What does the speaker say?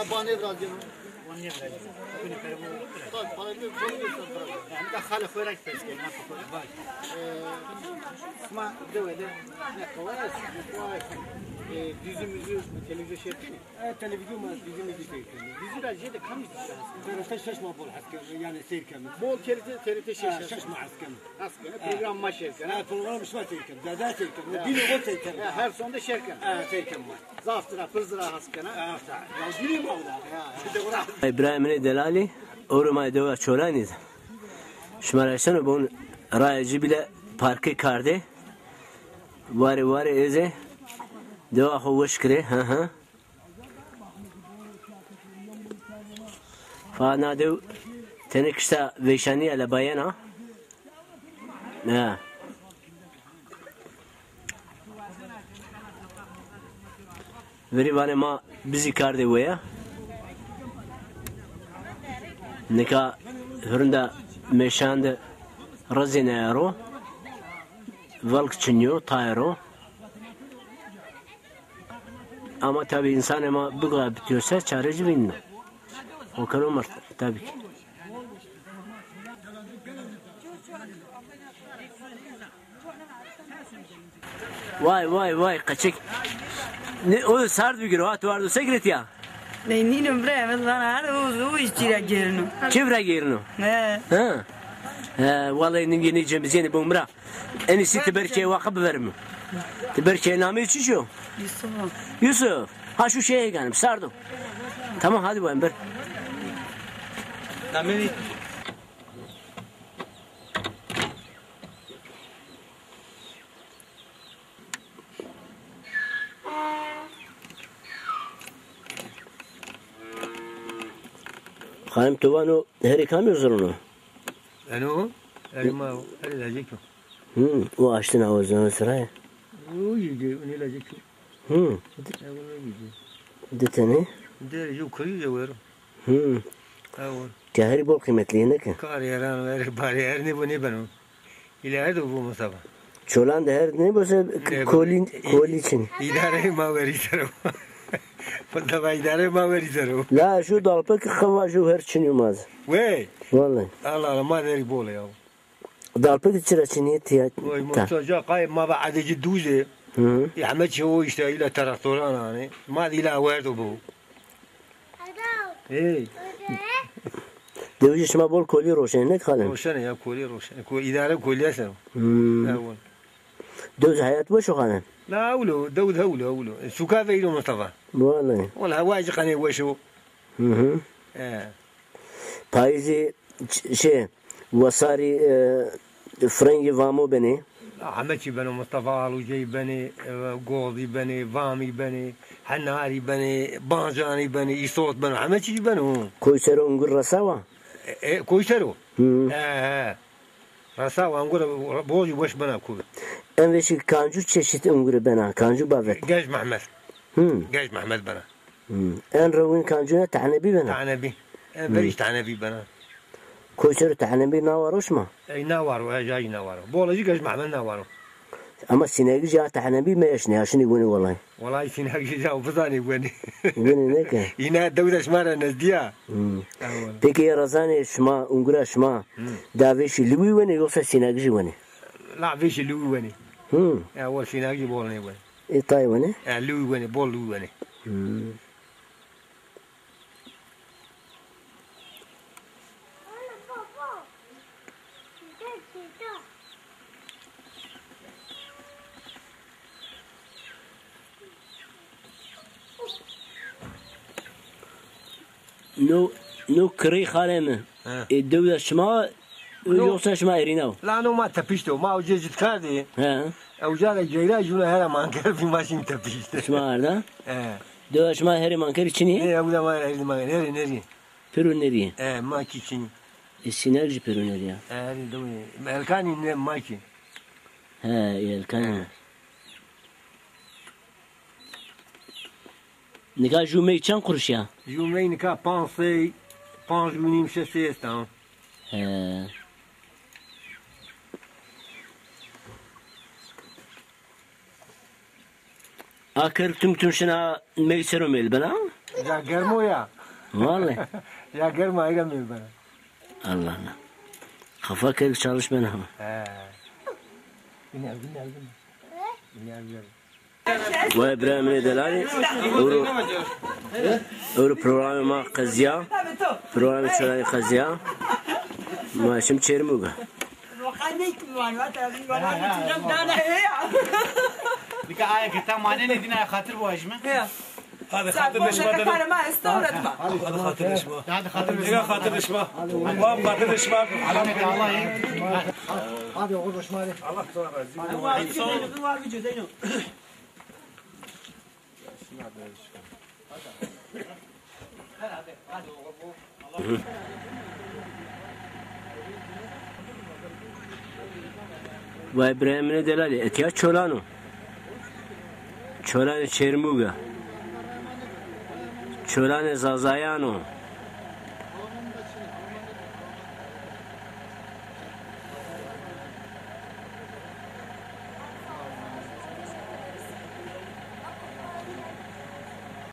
Valla bana biraz canım. Onu yapacağız. Bunu permu. Tabii bana bir konu göster. Yani da hala koyarak peske. Ne yapalım? Bak. Ama devede ne koyarız? Ne koyarız? Dizimizi televizyon şey yapıyor. televizyon dizimizi çekiyor. Dizi raciyede kam istiyoruz. TRT şaşma bol hakkı yani seyir kemi. Bol TRT şey Şaşma askemi. Askeri program maç şerken. Program şma seyir kemi. Dada seyir kemi. Dili o seyir kemi. Her sonda şerken. Seyir kemi var. Zaftıra, pızdıra haskana. Ya dilim orada. İbrahim'in delali ormaya deva çolaniz. Şmaraşan bun raycı bile parkı kardı. Var eze deva hoş kire ha. Fana dev tenekşta veşani ala bayana. Ha. Veri bana ma bizi kardı veya. Nika hırında meşanda razinero valk çinyo tayro ama tabi insan ama bu kadar bitiyorsa çareci bilmiyor. O kadar mı tabii ki. Vay kaçık. Ne o sardı bir giro at vardı sekret ya. Neynim bre ben bana o işçiye girno. Çevre girno. Ne? Ha. Vallahi yeni cemizeni bumra. En iyisi teberçeye vakıf vermiyor. Teberçeye namı için şu. Yusuf. Ha şu şeye geldim sardım. Tamam hadi bu ember. Namı Hanım tuvano heri kamıyorsun onu. Yani o? Elma o. Her ilecek o. O açtın ağzını sıraya. O yiyecek. Onu ilecek o. Hı. Onu yiyecek. Deteni. Deri yukarı yiyor. Ağır. Kahri bol kıymetli ne ki? Kariyeran ver bariyer ne bu ne ben o. İleride bu Mustafa. Çolan da her ne bolsa koli için. İdare ma verir o. Mustafa idare ma verir o. La şu dalpa ki kava şu her için yumaz. Ve Vallahi. Allah ma deri bol ya. Dalpa ki çıra çiniye tiyat. Oy Mustafa قاي ما بعد جدوزه يعمل شو يشتغل الى تراكتوران يعني ما دي لا ورده بو اي Devci şuma bol koli roşen ne kalın? روشن يا كولي روشن كو اداره كولي سنه اول Devci hayat boş o kalın. لا اولو دود هولو اولو سوكا فيلو مصطفى Vallahi. والله هواج قني وشو Paizi şey vasari frengi vamo beni. عمتي بنو مصطفى وجاي بني قوضي بني فامي بني حناري بني بانجاني بني يصوت بنو عمتي بنو Koyseri ungur rasava. كويسرو رساو انقول بوجي وش بنا كوي En veşi kancu çeşit unguru bena. Kancu bavet. جاج محمد جاج محمد بنا En ravin kancuya tahnebi bena. تعنبي بريش تعنبي بنا Koyseri tahnebi navaroş mu? اي ناوارو جاي ناوارو بولا جاج محمد ناوارو Ama sineği ya tahnebi mi eşne yaşını guni vallahi. والله سينا جاو بزاني وين Guni ne ki? ينا دودة شمارة نزديا Peki ya razane şma ungura şma daveşi libi veni yoksa sineği veni? لا فيش لوي وين اول سينا جي بولني وين İtay veni? لوي وين بول لوي وين No kırı halemi. Devlet şma yoksa şma erinav. لا انا ما تبيشتو ما وجيت كاردي He. او جانا جيرا جونا هلا ما كان في ماشين تبيشت Şma arda. ايه Devlet şma heri manker içini. ايه ابو ما ما نري Peru nereye? ايه ما كيشين Sinerji peru nereye? هذه دوي مالكاني ماكي He yelkan. Nika jume çan kuruş ya. يومين كا بانسي بانج مني مشى سيستا He. Akır tüm şuna meysero mel bana. Ya germo ya. Vallahi. Ya germo ayıramıyorum ben. Allah Allah. Kafa kırık çalışmayın ama. He. Biner. Vay İbrahim Delali. Euro programı ma kazya. Programı çalay kazya. Ma şimdi çermuga. Dika aya kita mane ne dina khatır bu ajme. Hadi hatırlaşma dedim. Hadi hatırlaşma. Hadi khatır Nega hatırlaşma. Allah'ım hatırlaşma. alamet Allah ya. Hadi oğul başıma hadi. Allah sana razı olsun. Vay İbrahim Delali. Etiya çolano. Çolano çermuga. Çolano zazayano.